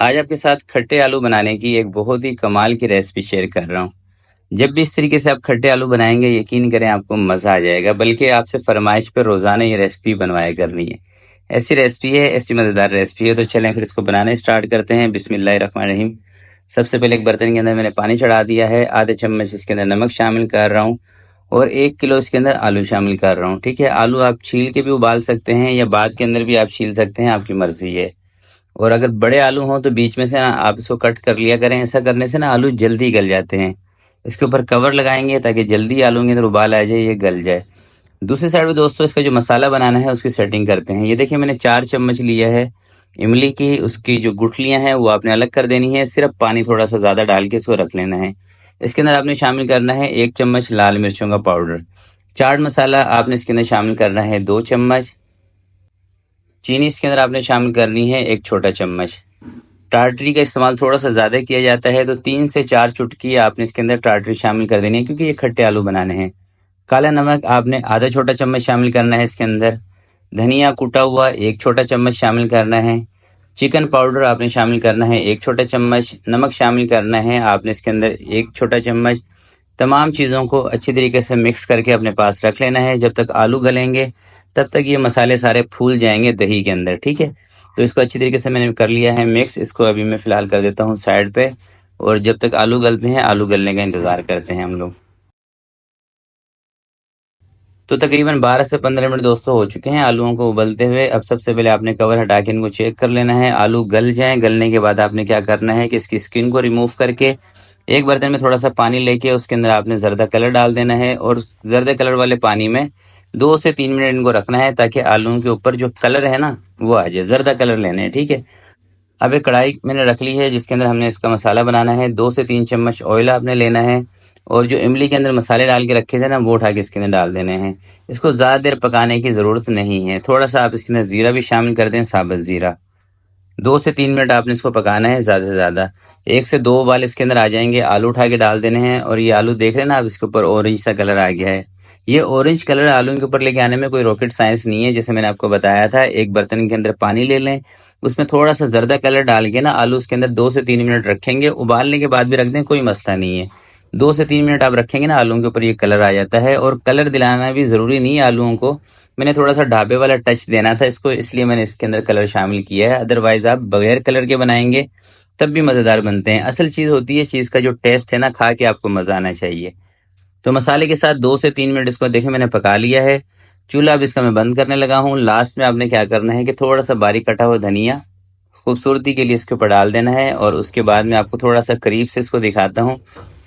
आज आपके साथ खट्टे आलू बनाने की एक बहुत ही कमाल की रेसिपी शेयर कर रहा हूँ। जब भी इस तरीके से आप खट्टे आलू बनाएंगे, यकीन करें आपको मज़ा आ जाएगा, बल्कि आपसे फरमाइश पे रोज़ाना ये रेसिपी बनवाया करनी है। ऐसी रेसिपी है, ऐसी मज़ेदार रेसिपी है, तो चलें फिर इसको बनाना स्टार्ट करते हैं। बिस्मिल्लाहिर्रहमानिर्रहीम। सबसे पहले एक बर्तन के अंदर मैंने पानी चढ़ा दिया है, आधे चम्मच इसके अंदर नमक शामिल कर रहा हूँ और 1 किलो इसके अंदर आलू शामिल कर रहा हूँ। ठीक है, आलू आप छील के भी उबाल सकते हैं या बाद के अंदर भी आप छील सकते हैं, आपकी मर्ज़ी है। और अगर बड़े आलू हों तो बीच में से ना आप इसको कट कर लिया करें। ऐसा करने से ना आलू जल्दी गल जाते हैं। इसके ऊपर कवर लगाएंगे ताकि जल्दी आलू के अंदर उबाल आ जाए, ये गल जाए। दूसरी साइड पे दोस्तों इसका जो मसाला बनाना है उसकी सेटिंग करते हैं। ये देखिए मैंने 4 चम्मच लिया है इमली की, उसकी जो गुठलियां हैं वो आपने अलग कर देनी है। सिर्फ पानी थोड़ा सा ज़्यादा डाल के इसको रख लेना है। इसके अंदर आपने शामिल करना है 1 चम्मच लाल मिर्चों का पाउडर। चाट मसाला आपने इसके अंदर शामिल करना है 2 चम्मच। चीनी इसके अंदर आपने शामिल करनी है 1 छोटा चम्मच। टाटरी का इस्तेमाल थोड़ा सा ज़्यादा किया जाता है, तो 3 से 4 चुटकी आपने इसके अंदर टाटरी शामिल कर देनी है, क्योंकि ये खट्टे आलू बनाने हैं। काला नमक आपने आधा छोटा चम्मच शामिल करना है इसके अंदर। धनिया कूटा हुआ 1 छोटा चम्मच शामिल करना है। चिकन पाउडर आपने शामिल करना है 1 छोटा चम्मच। नमक शामिल करना है आपने इसके अंदर 1 छोटा चम्मच। तमाम चीज़ों को अच्छी तरीके से मिक्स करके अपने पास रख लेना है। जब तक आलू गलेंगे तब तक ये मसाले सारे फूल जाएंगे दही के अंदर। ठीक है, तो इसको अच्छी तरीके से मैंने कर लिया है मिक्स। इसको अभी मैं फ़िलहाल कर देता हूँ साइड पे, और जब तक आलू गलते हैं, आलू गलने का इंतज़ार करते हैं हम लोग। तो तकरीबन 12 से 15 मिनट दोस्तों हो चुके हैं आलूओं को उबलते हुए। अब सबसे पहले आपने कवर हटा के इनको चेक कर लेना है। आलू गल जाएं, गलने के बाद आपने क्या करना है कि इसकी स्किन को रिमूव करके एक बर्तन में थोड़ा सा पानी लेके उसके अंदर आपने जर्दा कलर डाल देना है, और जर्दा कलर वाले पानी में 2 से 3 मिनट इनको रखना है, ताकि आलूओं के ऊपर जो कलर है ना वो आ जाए। जर्दा कलर लेने हैं। ठीक है, अब एक कढ़ाई मैंने रख ली है जिसके अंदर हमने इसका मसाला बनाना है। 2 से 3 चम्मच ऑयल आपने लेना है, और जो इमली के अंदर मसाले डाल के रखे थे ना वो उठा के इसके अंदर डाल देने हैं। इसको ज़्यादा देर पकाने की ज़रूरत नहीं है। थोड़ा सा आप इसके अंदर ज़ीरा भी शामिल कर दें, साबुत ज़ीरा। 2 से 3 मिनट आपने इसको पकाना है, ज़्यादा से ज़्यादा 1 से 2 उबाल इसके अंदर आ जाएंगे। आलू उठा के डाल देने हैं, और ये आलू देख रहे हैं ना आप, इसके ऊपर ऑरेंज सा कलर आ गया है। ये ऑरेंज कलर आलू के ऊपर लेके आने में कोई रॉकेट साइंस नहीं है। जैसे मैंने आपको बताया था, एक बर्तन के अंदर पानी ले लें, उसमें थोड़ा सा जर्दा कलर डाल के ना आलू उसके अंदर 2 से 3 मिनट रखेंगे। उबालने के बाद भी रख दें, कोई मसला नहीं है। 2 से 3 मिनट आप रखेंगे ना, आलूओं के ऊपर ये कलर आ जाता है। और कलर दिलाना भी ज़रूरी नहीं है आलूओं को। मैंने थोड़ा सा ढाबे वाला टच देना था इसको, इसलिए मैंने इसके अंदर कलर शामिल किया है। अदरवाइज आप बगैर कलर के बनाएंगे तब भी मज़ेदार बनते हैं। असल चीज़ होती है, चीज़ का जो टेस्ट है ना, खा के आपको मज़ा आना चाहिए। तो मसाले के साथ 2 से 3 मिनट इसको देखें मैंने पका लिया है। चूल्हा अब इसका मैं बंद करने लगा हूँ। लास्ट में आपने क्या करना है कि थोड़ा सा बारीक कटा हुआ धनिया खूबसूरती के लिए इसके ऊपर डाल देना है, और उसके बाद मैं आपको थोड़ा सा करीब से इसको दिखाता हूँ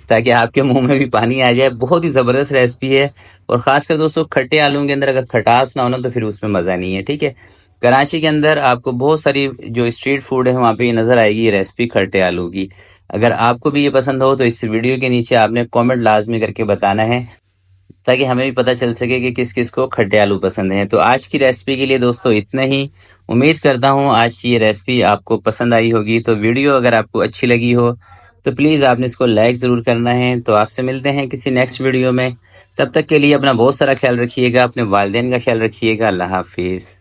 ताकि आपके मुंह में भी पानी आ जाए। बहुत ही ज़बरदस्त रेसिपी है, और ख़ासकर दोस्तों खट्टे आलू के अंदर अगर खटास ना हो ना तो फिर उसमें मज़ा नहीं है। ठीक है, कराची के अंदर आपको बहुत सारी जो स्ट्रीट फूड है वहाँ पे ये नज़र आएगी, ये रेसिपी खट्टे आलू की। अगर आपको भी ये पसंद हो तो इस वीडियो के नीचे आपने कमेंट लाजमी करके बताना है, ताकि हमें भी पता चल सके कि किस किस को खट्टे आलू पसंद हैं। तो आज की रेसिपी के लिए दोस्तों इतना ही। उम्मीद करता हूँ आज की ये रेसिपी आपको पसंद आई होगी। तो वीडियो अगर आपको अच्छी लगी हो तो प्लीज़ आपने इसको लाइक ज़रूर करना है। तो आपसे मिलते हैं किसी नेक्स्ट वीडियो में। तब तक के लिए अपना बहुत सारा ख्याल रखिएगा, अपने वालिदैन का ख्याल रखिएगा। अल्लाह हाफिज़।